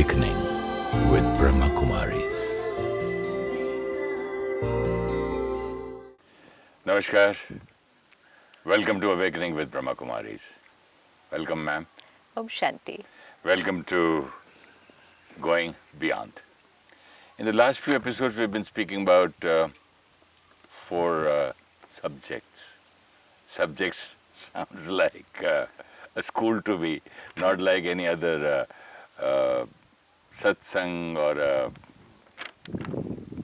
Awakening with Brahma Kumaris. Namaskar. Welcome to Awakening with Brahma Kumaris. Welcome, ma'am. Om Shanti. Welcome to Going Beyond. In the last few episodes, we've been speaking about four subjects. Subjects sounds like a school to me, not like any other satsang or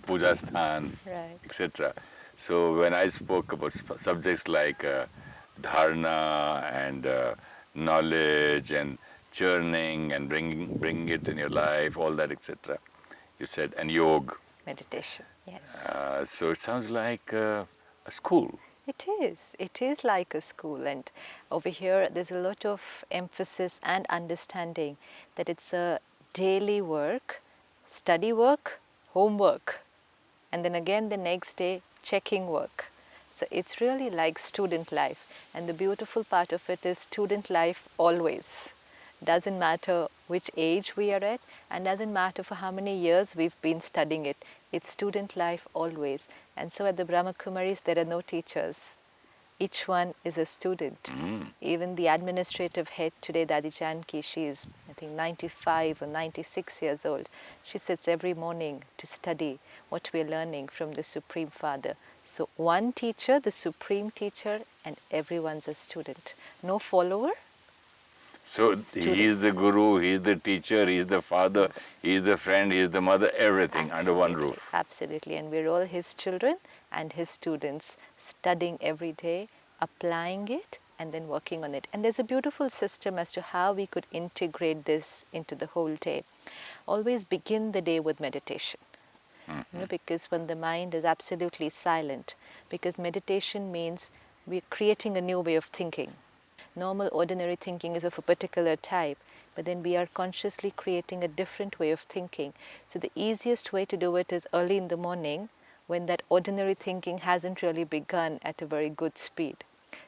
puja sthan, Right. etc. So when I spoke about subjects like dharana and knowledge and churning and bringing it in your life, all that, etc. You said, and yoga. Meditation, yes. So it sounds like a school. It is. It is like a school, and over here there's a lot of emphasis and understanding that it's a daily work, study work, homework, and then again the next day checking work. So it's really like student life, and the beautiful part of it is student life always. Doesn't matter which age we are at, and doesn't matter for how many years we've been studying it. It's student life always. And so at the Brahma Kumaris there are no teachers. Each one is a student. Even the administrative head today, Dadi Janki, she is I think 95 or 96 years old. She sits every morning to study what we are learning from the Supreme Father. So one teacher, the Supreme Teacher, and everyone's a student. No follower. So Students. he is the guru, he is the teacher, he is the father, he is the friend, he is the mother, everything under one Absolutely, roof. Absolutely, and we're all his children and his students, studying every day, applying it, and then working on it. And there's a beautiful system as to how we could integrate this into the whole day. Always begin the day with meditation. Because when the mind is absolutely silent, because meditation means we're creating a new way of thinking. Normal, ordinary thinking is of a particular type, but then we are consciously creating a different way of thinking. So the easiest way to do it is early in the morning, when that ordinary thinking hasn't really begun at a very good speed.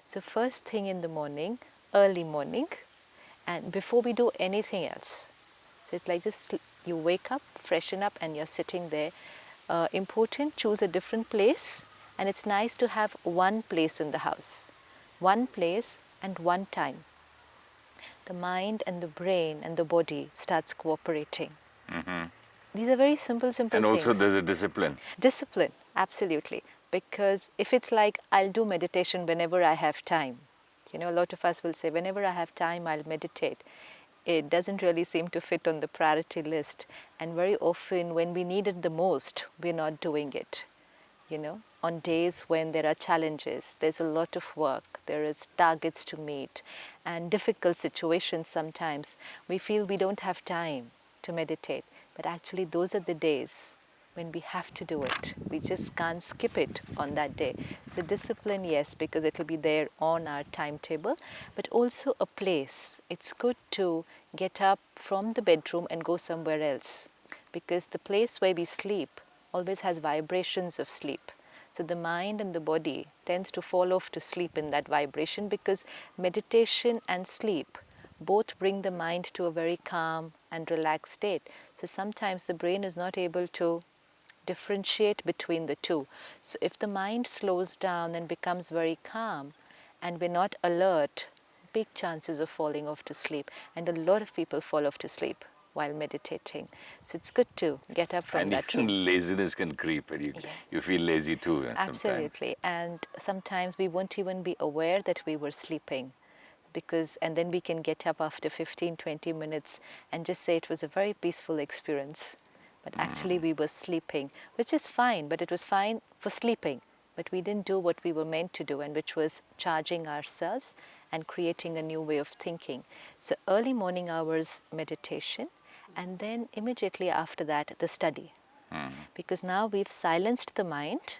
So first thing in the morning, early morning, and before we do anything else. So it's like just you wake up, freshen up, and you're sitting there. Important, choose a different place, and it's nice to have one place in the house. One place and one time. The mind and the brain and the body starts cooperating. These are very simple And things. also there's a discipline. Discipline, absolutely. Because if it's like, I'll do meditation whenever I have time. A lot of us will say, whenever I have time, I'll meditate. It doesn't really seem to fit on the priority list. And very often, when we need it the most, we're not doing it. On days when there are challenges, there's a lot of work, there is targets to meet, and difficult situations sometimes, we feel we don't have time to meditate. But actually, those are the days when we have to do it. We just can't skip it on that day. So discipline, yes, because it will be there on our timetable, but also a place. It's good to get up from the bedroom and go somewhere else, because the place where we sleep always has vibrations of sleep. So the mind and the body tends to fall off to sleep in that vibration, because meditation and sleep both bring the mind to a very calm and relaxed state. So sometimes the brain is not able to differentiate between the two. So if the mind slows down and becomes very calm and we're not alert, big chances of falling off to sleep. And a lot of people fall off to sleep while meditating. So it's good to get up from And that even room. laziness can creep and you feel lazy too sometimes. Absolutely. And sometimes we won't even be aware that we were sleeping, and then we can get up after 15-20 minutes and just say it was a very peaceful experience. But actually we were sleeping, which is fine, but it was fine for sleeping. But we didn't do what we were meant to do, and which was charging ourselves and creating a new way of thinking. So early morning hours meditation, and then immediately after that the study. Because now we've silenced the mind,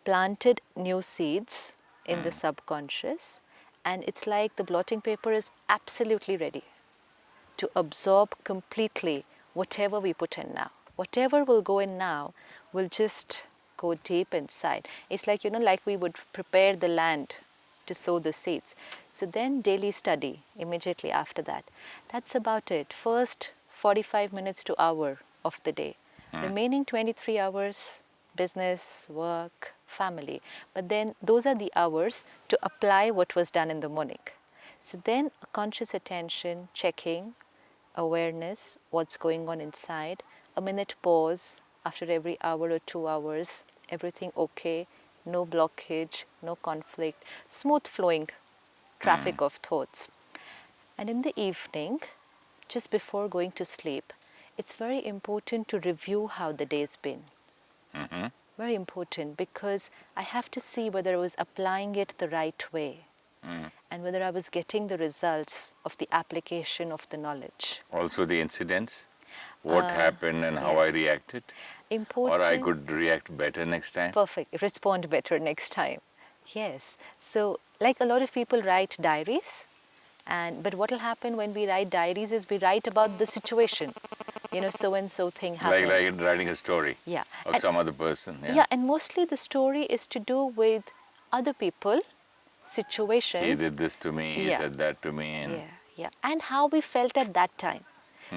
planted new seeds in the subconscious, and it's like the blotting paper is absolutely ready to absorb completely whatever we put in now. Whatever will go in now will just go deep inside. It's like, like we would prepare the land to sow the seeds. So then daily study immediately after that. That's about it. First 45 minutes to hour of the day. Remaining 23 hours, business, work, family. But then those are the hours to apply what was done in the morning. So then conscious attention, checking, awareness, what's going on inside, a minute pause after every hour or 2 hours, everything okay, no blockage, no conflict, smooth flowing traffic of thoughts. And in the evening, just before going to sleep, it's very important to review how the day's been. Very important, because I have to see whether I was applying it the right way and whether I was getting the results of the application of the knowledge. Also the incidents, what happened and how yeah. I reacted, or I Important. could react better next time. Perfect. Respond better next time. Yes. So, like a lot of people write diaries, but what will happen when we write diaries is we write about the situation. You know, so and so thing happened. Like writing a story Yeah. of And, some other person. yeah, and mostly the story is to do with other people, He situations. did this to me, he Yeah. said that to me. And Yeah, and how we felt at that time.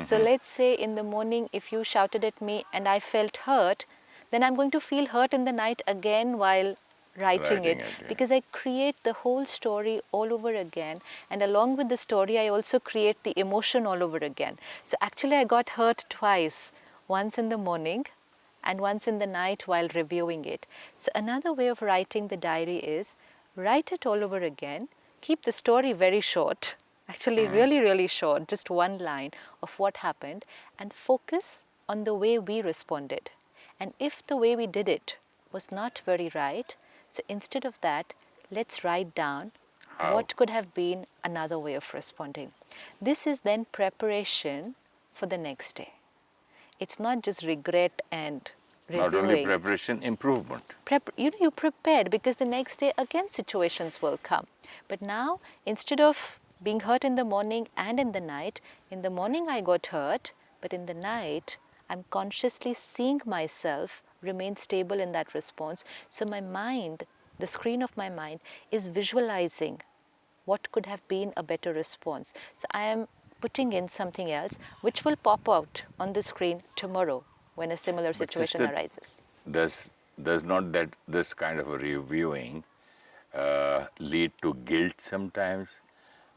So let's say in the morning, if you shouted at me and I felt hurt, then I'm going to feel hurt in the night again while writing it, yeah. because I create the whole story all over again, and along with the story, I also create the emotion all over again. So actually, I got hurt twice, once in the morning and once in the night while reviewing it. So another way of writing the diary is write it all over again, keep the story very short, actually really, really short, just one line of what happened, and focus on the way we responded. And if the way we did it was not very right, so instead of that, let's write down How? what could have been another way of responding. This is then preparation for the next day. It's not just regret and Not only reviewing. preparation, improvement. You prepared, because the next day again situations will come. But now, instead of being hurt in the morning and in the morning I got hurt, but in the night I'm consciously seeing myself remain stable in that response. So my mind, the screen of my mind, is visualizing what could have been a better response. So I am putting in something else which will pop out on the screen tomorrow when a similar But situation sister, arises. does not that this kind of a reviewing lead to guilt sometimes?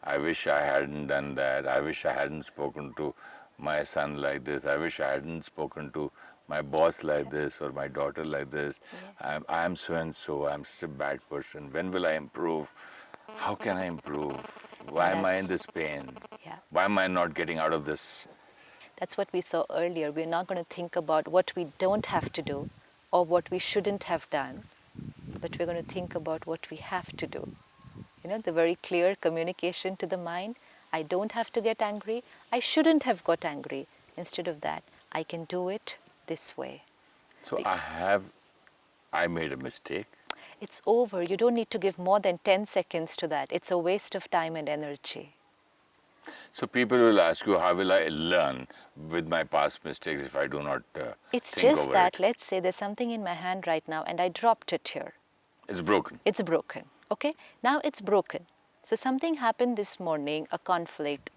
I wish I hadn't done that. I wish I hadn't spoken to my son like this. I wish I hadn't spoken to my boss like this or my daughter like this. I'm so and so. I'm such a bad person. When will I improve? How can I improve? Why am I in this pain? Yeah. Why am I not getting out of this? That's what we saw earlier. We're not going to think about what we don't have to do or what we shouldn't have done, but we're going to think about what we have to do. You know, the very clear communication to the mind. I don't have to get angry. I shouldn't have got angry. Instead of that, I can do it this way. So Be- I made a mistake. It's over. You don't need to give more than 10 seconds to that. It's a waste of time and energy. So people will ask you, how will I learn with my past mistakes if I do not It's think just over that, it? let's say there's something in my hand right now and I dropped it here. It's broken. It's broken. Okay? Now it's broken. So something happened this morning, a conflict,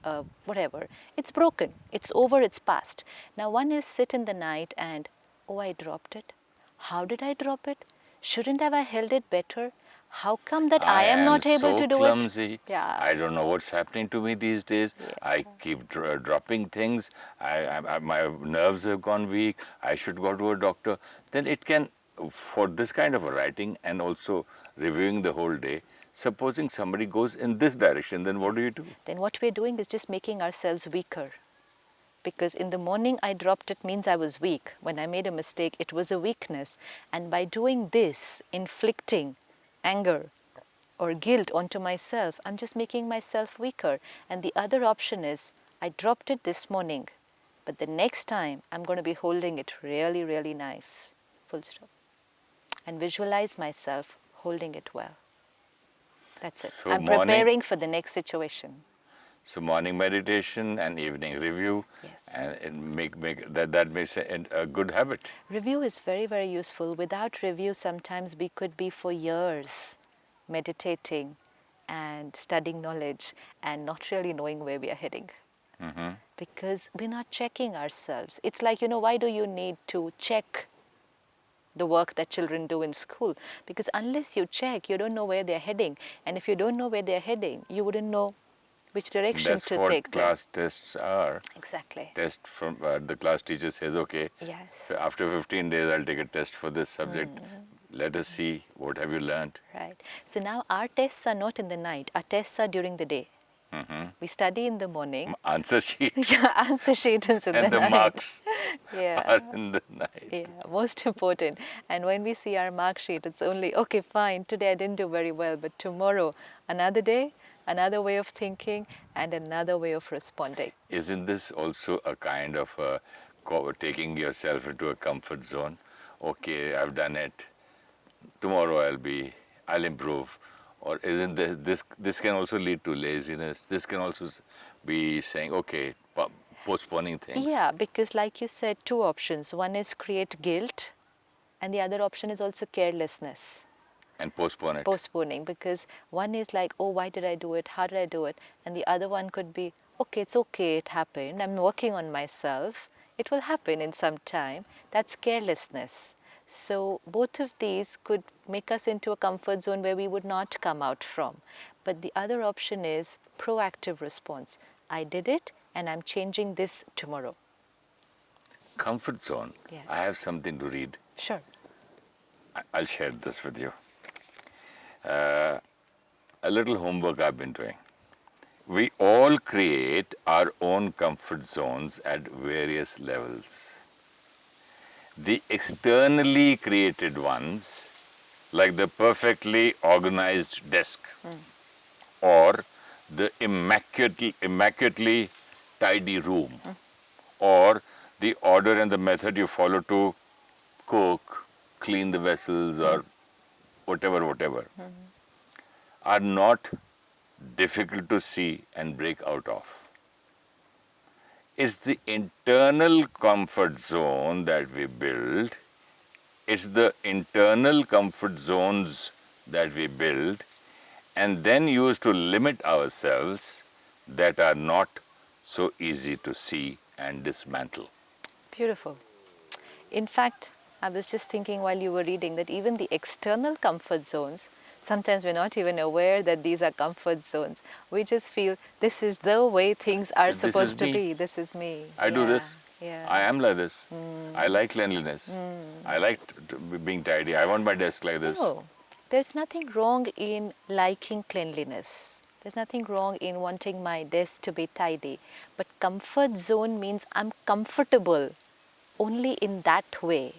whatever. It's broken. It's over. It's past. Now one is sit in the night and, oh, I dropped it. How did I drop it? Shouldn't have I held it better? How come that I I am am not able so to do it? clumsy. Yeah. I don't know what's happening to me these days. Yeah. I keep dropping things. My nerves have gone weak. I should go to a doctor. Then it can, for this kind of a writing and also reviewing the whole day, supposing somebody goes in this direction, then what do? Then what we're doing is just making ourselves weaker. Because in the morning I dropped it means I was weak. When I made a mistake, it was a weakness. And by doing this, inflicting anger or guilt onto myself, I'm just making myself weaker. And the other option is, I dropped it this morning, but the next time I'm going to be holding it really, really nice. Full stop. And visualize myself holding it well. That's it. So I'm morning, preparing for the next situation. so morning meditation and evening review, Yes. and it make that makes a good habit. Review is very, very useful. Without review, sometimes we could be for years meditating and studying knowledge and not really knowing where we are heading. because we're not checking ourselves. It's like, why do you need to check the work that children do in school? Because unless you check, you don't know where they're heading. And if you don't know where they're heading, you wouldn't know which direction That's to what take them. class tests are. Exactly. Test from the class teacher says, okay, Yes. so after 15 days, I'll take a test for this subject. Let us see what have you learned. Right. So now our tests are not in the night. Our tests are during the day. We study in the morning. Answer sheet Yeah, answer sheet is in the and the night. marks Yeah. are in the night. Yeah, most important. And when we see our mark sheet, it's only, okay, fine, today I didn't do very well, but tomorrow, another day, another way of thinking, and another way of responding. Isn't this also a kind of taking yourself into a comfort zone? Okay, I've done it. Tomorrow I'll improve. Or isn't this can also lead to laziness? This can also be saying, okay, postponing things Yeah, because like you said, two options. One is create guilt, and the other option is also carelessness. and postpone it. Postponing, because one is like, oh, why did I do it? How did I do it? And the other one could be, okay, it's okay, it happened. I'm working on myself. It will happen in some time. That's carelessness. So both of these could make us into a comfort zone where we would not come out from. But the other option is proactive response. I did it and I'm changing this tomorrow. Comfort zone. Yeah. I have something to read. Sure. I'll share this with you. A little homework I've been doing. We all create our own comfort zones at various levels. The externally created ones, like the perfectly organized desk, or the immaculately tidy room, or the order and the method you follow to cook, clean the vessels, or whatever, are not difficult to see and break out of. It's the internal comfort zone that we build. It's the internal comfort zones that we build and then use to limit ourselves that are not so easy to see and dismantle. Beautiful. In fact, I was just thinking while you were reading that even the external comfort zones, sometimes we're not even aware that these are comfort zones. We just feel this is the way things are This is supposed to me. be. This is me. I do this. Yeah. I am like this. I like cleanliness. I like being tidy. I want my desk like this. No, there's nothing wrong in liking cleanliness. There's nothing wrong in wanting my desk to be tidy. But comfort zone means I'm comfortable only in that way.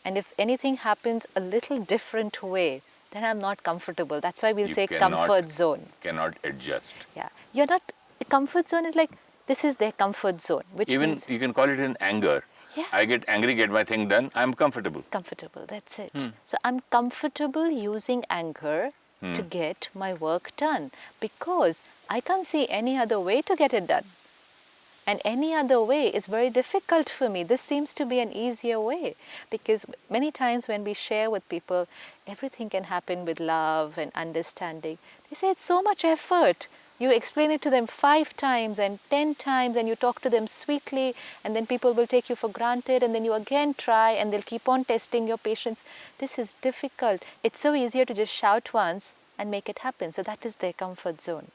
And if anything happens a little different way, then I'm not comfortable. That's why we'll You say comfort zone. cannot adjust. Yeah. You're not, a comfort zone is like, this is their comfort zone, which Even means, you can call it an anger. yeah, I get angry, get my thing done, I'm comfortable. comfortable. That's it. So I'm comfortable using anger to get my work done because I can't see any other way to get it done. And any other way is very difficult for me. This seems to be an easier way because many times when we share with people, everything can happen with love and understanding. They say it's so much effort. You explain it to them 5 times and 10 times and you talk to them sweetly and then people will take you for granted and then you again try and they'll keep on testing your patience. This is difficult. It's so easier to just shout once and make it happen. So that is their comfort zone.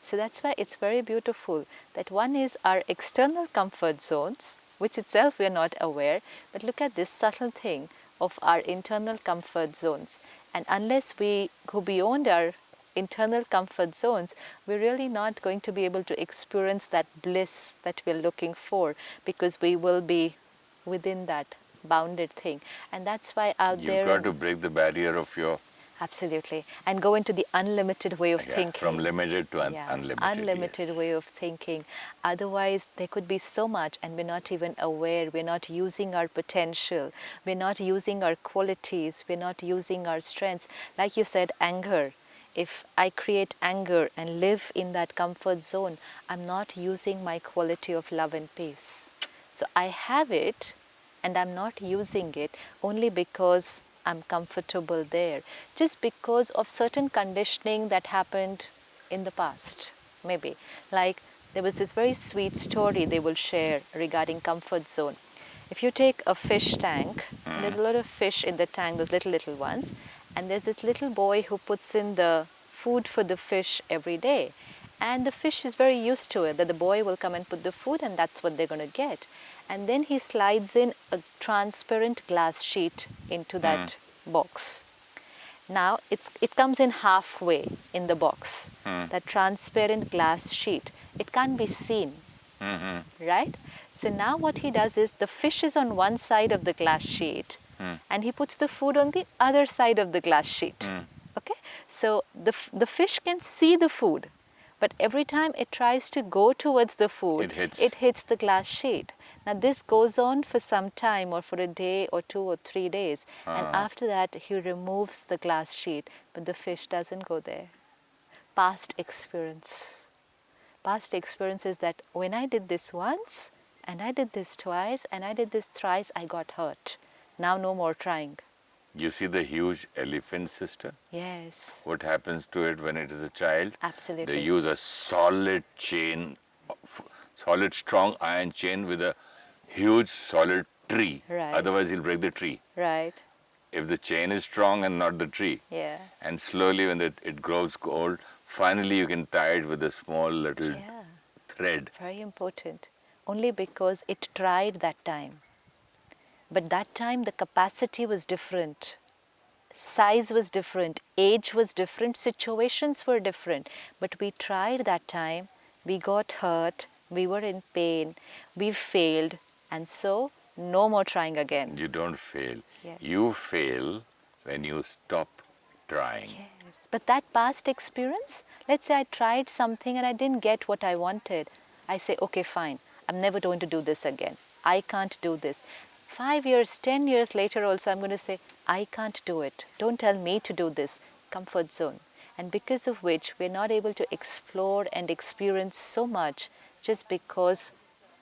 So that's why it's very beautiful that one is our external comfort zones, which itself we are not aware, but look at this subtle thing of our internal comfort zones. And unless we go beyond our internal comfort zones, we're really not going to be able to experience that bliss that we're looking for because we will be within that bounded thing. And that's why out You've there... got to break the barrier of your... Absolutely. And go into the unlimited way of thinking. From limited to unlimited. Unlimited yes. way of thinking. Otherwise, there could be so much and we're not even aware. We're not using our potential. We're not using our qualities. We're not using our strengths. Like you said, anger. If I create anger and live in that comfort zone, I'm not using my quality of love and peace. So I have it and I'm not using it only because I'm comfortable there, just because of certain conditioning that happened in the past, maybe. Like there was this very sweet story they will share regarding comfort zone. If you take a fish tank, and there's a lot of fish in the tank, those little ones, and there's this little boy who puts in the food for the fish every day. And the fish is very used to it, that the boy will come and put the food and that's what they're going to get. And then he slides in a transparent glass sheet into that box. Now it comes in halfway in the box, that transparent glass sheet. It can't be seen, right? So now what he does is the fish is on one side of the glass sheet and he puts the food on the other side of the glass sheet. Okay? So the fish can see the food, but every time it tries to go towards the food, it hits the glass sheet. Now this goes on for some time, or for a day or 2 or 3 days, and after that he removes the glass sheet, but the fish doesn't go there. Past experience. Past experience is that when I did this once, and I did this twice, and I did this thrice, I got hurt. Now no more trying. You see the huge elephant, sister? Yes. What happens to it when it is a child? Absolutely. They use a solid chain, solid strong iron chain with a huge solid tree. Right. Otherwise he'll break the tree. Right. If the chain is strong and not the tree. Yeah. And slowly when it grows old, finally you can tie it with a small little thread. Very important. Only because it tried that time. But that time the capacity was different. Size was different. Age was different. Situations were different. But we tried that time. We got hurt. We were in pain. We failed. And so, no more trying again. You don't fail. Yeah. You fail when you stop trying. Yes. But that past experience, let's say I tried something and I didn't get what I wanted. I say, okay, fine. I'm never going to do this again. I can't do this. 5 years, 10 years later also, I'm going to say, I can't do it. Don't tell me to do this. Comfort zone. And because of which, we're not able to explore and experience so much, just because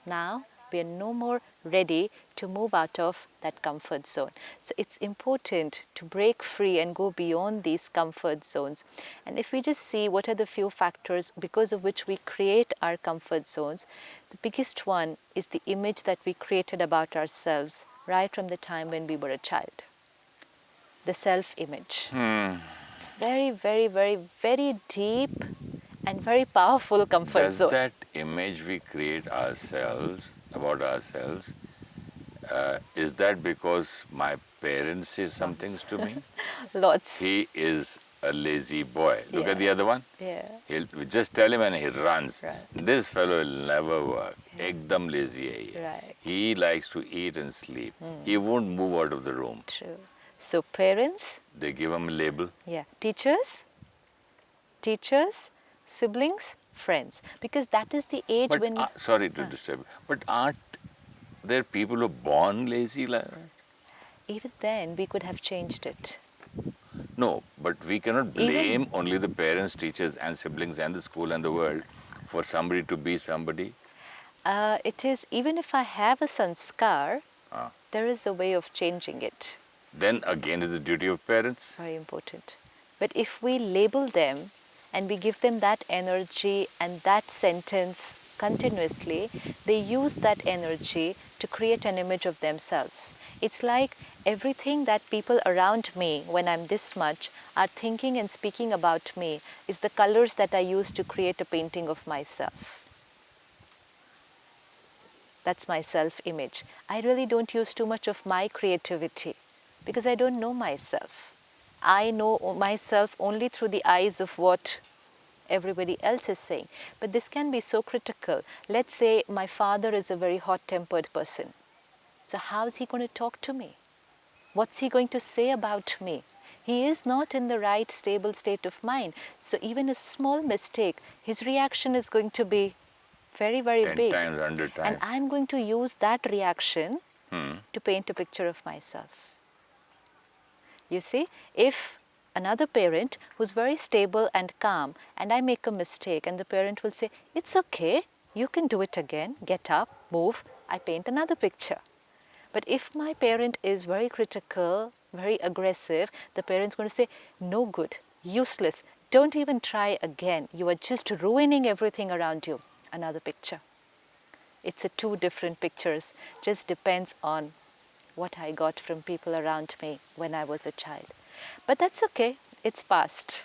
now we are no more ready to move out of that comfort zone. So it's important to break free and go beyond these comfort zones. And if we just see what are the few factors because of which we create our comfort zones, the biggest one is the image that we created about ourselves right from the time when we were a child. The self-image. It's very, very, very, very deep and very powerful comfort zone. Does that image we create ourselves, about ourselves, is that because my parents say some things to me? Lots. He is a lazy boy. Look at the other one. Yeah. We just tell him and he runs. Right. This fellow will never work. Ekdam lazy hai ye. Right. He likes to eat and sleep. He won't move out of the room. True. So parents. They give him a label. Yeah. Teachers, siblings, friends. Because that is the age But, when... sorry to disturb, but aren't there people who are born lazy like that? Even then, we could have changed it. No, but we cannot blame only the parents, teachers and siblings and the school and the world for somebody to be somebody. It is, even if I have a sanskar, there is a way of changing it. Then again is the duty of parents. Very important. But if we label them and we give them that energy and that sentence continuously, they use that energy to create an image of themselves. It's like everything that people around me, when I'm this much, are thinking and speaking about me is the colors that I use to create a painting of myself. That's my self-image. I really don't use too much of my creativity because I don't know myself. I know myself only through the eyes of what everybody else is saying. But this can be so critical. Let's say my father is a very hot-tempered person. So how's he going to talk to me? What's he going to say about me? He is not in the right stable state of mind. So even a small mistake, his reaction is going to be very, very 10 big. times, 100 times. And I'm going to use that reaction to paint a picture of myself. You see, if another parent who's very stable and calm and I make a mistake and the parent will say, it's okay, you can do it again, get up, move, I paint another picture. But if my parent is very critical, very aggressive, the parent's going to say, no good, useless, don't even try again. You are just ruining everything around you. another picture. It's a two different pictures, just depends on what I got from people around me when I was a child. But that's okay, it's past.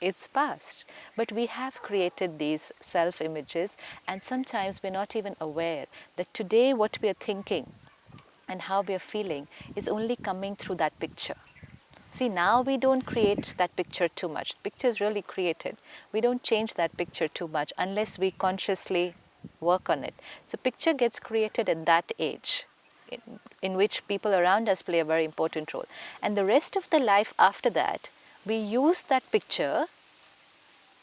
It's past. But we have created these self images, and sometimes we're not even aware that today what we are thinking and how we are feeling is only coming through that picture. See, now we don't create that picture too much. The picture is really created. We don't change that picture too much unless we consciously work on it. So picture gets created at that age in which people around us play a very important role. And the rest of the life after that, we use that picture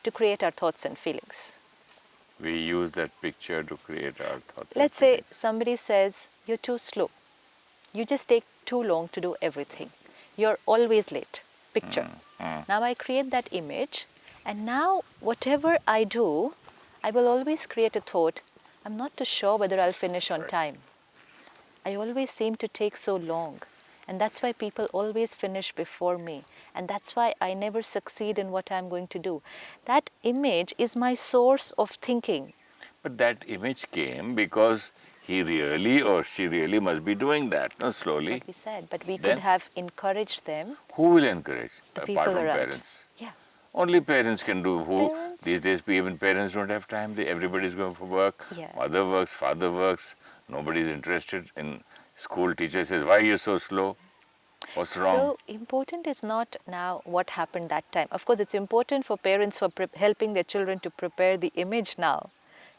to create our thoughts and feelings. We use that picture to create our thoughts and Let's say feelings. somebody says, you're too slow. You just take too long to do everything. You're always late. Picture. Now I create that image, and now whatever I do, I will always create a thought, I'm not too sure whether I'll finish on Right. time. I always seem to take so long. And that's why people always finish before me. And that's why I never succeed in what I'm going to do. That image is my source of thinking. But that image came because he really or she really must be doing that, no, That's slowly. what we said. But we could Then have encouraged them, who will encourage the apart people from around. parents? Yeah. Only parents can do. Who Parents. these days? Even parents don't have time. Everybody's going for work. Yeah. Mother works, father works. Nobody's interested in school. Teacher says, "Why are you so slow? What's wrong?" So important is not now what happened that time. Of course, it's important for parents for helping their children to prepare the image now.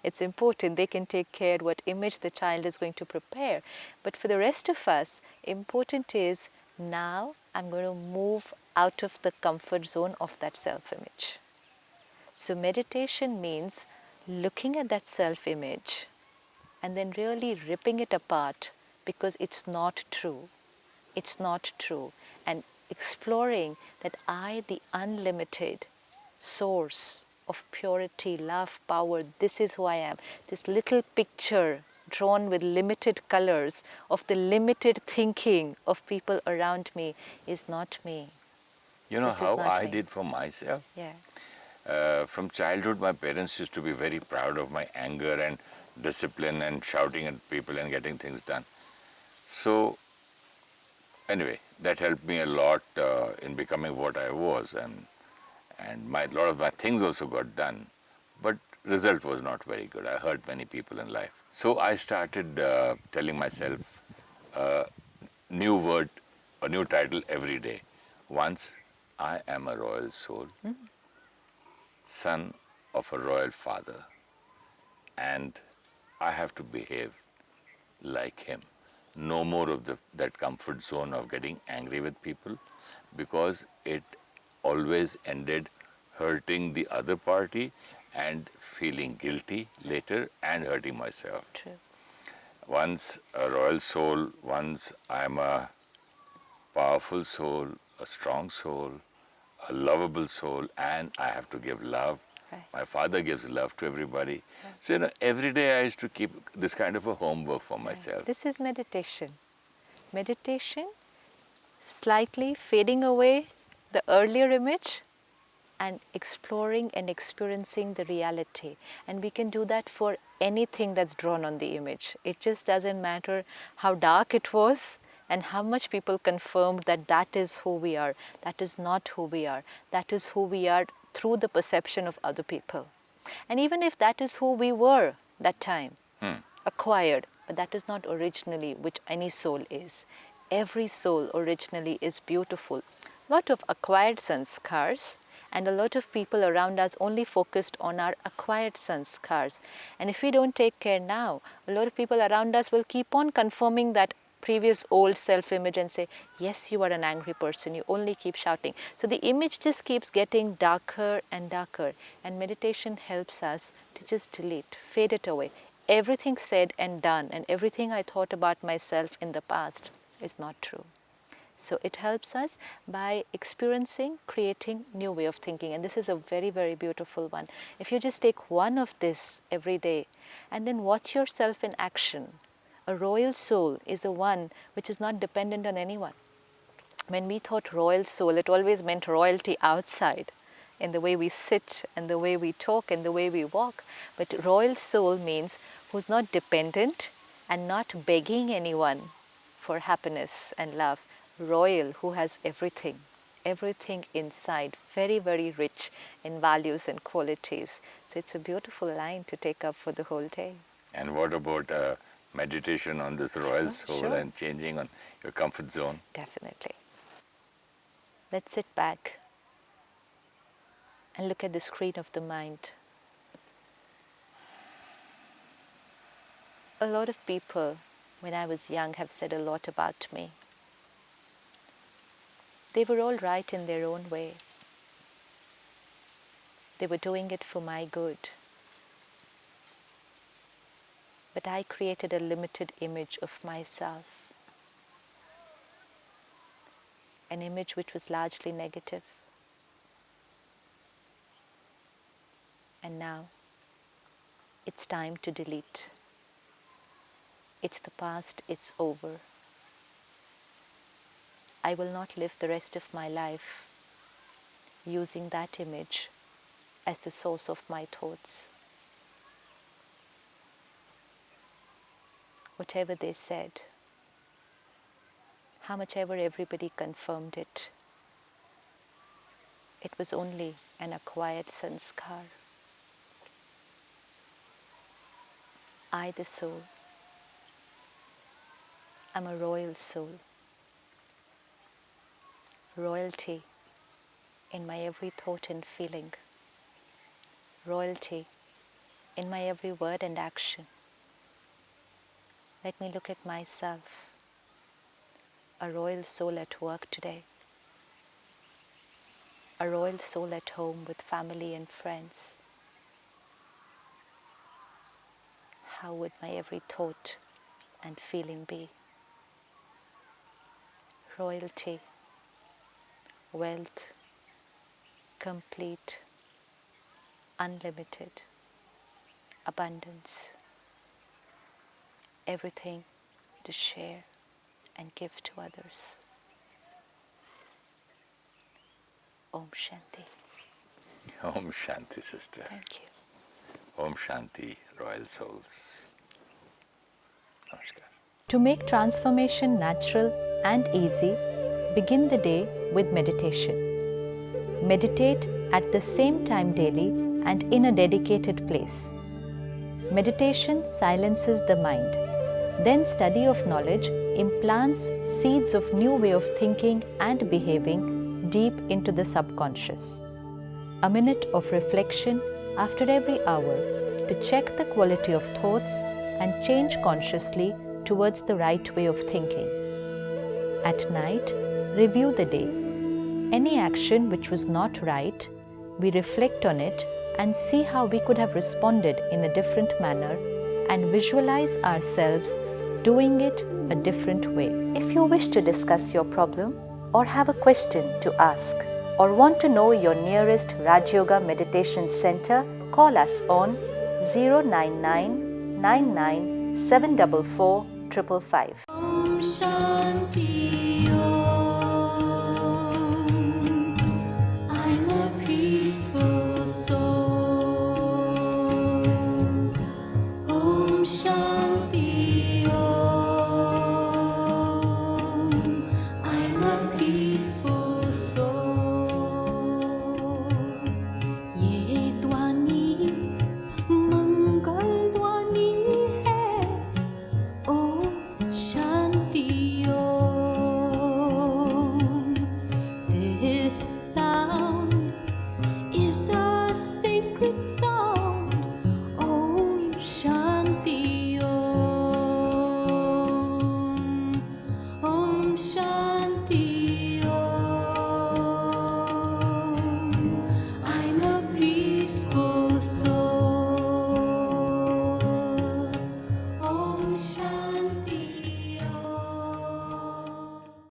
It's important they can take care what image the child is going to prepare. But for the rest of us, important is now I'm going to move out of the comfort zone of that self-image. So meditation means looking at that self-image and then really ripping it apart because it's not true. It's not true. And exploring that I, the unlimited source of purity, love, power, this is who I am. This little picture drawn with limited colors of the limited thinking of people around me is not me. You know This is how not I me. did for myself? Yeah. From childhood, my parents used to be very proud of my anger and discipline and shouting at people and getting things done. So, anyway, that helped me a lot in becoming what I was, and a lot of my things also got done. But result was not very good. I hurt many people in life. So I started telling myself a new word, a new title every day. Once, I am a royal soul, son of a royal father, and I have to behave like him. No more of that comfort zone of getting angry with people, because it always ended hurting the other party and feeling guilty later and hurting myself. True. Once a royal soul, once I'm a powerful soul, a strong soul, a lovable soul, and I have to give love. Right. My father gives love to everybody. Right. So, every day I used to keep this kind of a homework for myself. This is meditation. Meditation, slightly fading away the earlier image and exploring and experiencing the reality. And we can do that for anything that's drawn on the image. It just doesn't matter how dark it was and how much people confirmed that that is who we are. That is not who we are. That is who we are through the perception of other people. And even if that is who we were that time, acquired, but that is not originally which any soul is. Every soul originally is beautiful. Lot of acquired sanskars, and a lot of people around us only focused on our acquired sanskars. And if we don't take care now, a lot of people around us will keep on confirming that previous old self-image and say, yes, you are an angry person, you only keep shouting. So the image just keeps getting darker and darker, and meditation helps us to just delete, fade it away. Everything said and done and everything I thought about myself in the past is not true. So it helps us by experiencing, creating new way of thinking. And this is a very, very beautiful one. If you just take one of this every day and then watch yourself in action, a royal soul is the one which is not dependent on anyone. When we thought royal soul, it always meant royalty outside. in the way we sit and the way we talk and the way we walk. But royal soul means who's not dependent and not begging anyone for happiness and love. Royal, who has everything, everything inside, very, very rich in values and qualities. So it's a beautiful line to take up for the whole day. And what about meditation on this royal soul Sure. and changing on your comfort zone? Definitely. Let's sit back and look at the screen of the mind. A lot of people, when I was young, have said a lot about me. They were all right in their own way. They were doing it for my good. But I created a limited image of myself, an image which was largely negative. And now it's time to delete. It's the past, it's over. I will not live the rest of my life using that image as the source of my thoughts. Whatever they said, how much ever everybody confirmed it, it was only an acquired sanskar. I, the soul, am a royal soul. Royalty in my every thought and feeling. Royalty in my every word and action. Let me look at myself, a royal soul at work today, a royal soul at home with family and friends. How would my every thought and feeling be? Royalty, wealth, complete, unlimited, abundance, everything to share and give to others. Om Shanti. Om Shanti, sister. Thank you. Om Shanti, royal souls. Namaskar. To make transformation natural and easy, begin the day with meditation. Meditate at the same time daily and in a dedicated place. Meditation silences the mind. Then study of knowledge implants seeds of new way of thinking and behaving deep into the subconscious. A minute of reflection after every hour to check the quality of thoughts and change consciously towards the right way of thinking. At night, review the day. Any action which was not right, we reflect on it and see how we could have responded in a different manner and visualize ourselves doing it a different way. If you wish to discuss your problem or have a question to ask or want to know your nearest Rajyoga Meditation Center, call us on 099 99 744 555. Om Shanti Om. I'm a peaceful soul. Om Shanti Om. I'm a peaceful soul. ये ध्वनि मंगल ध्वनि है. Om Shanti.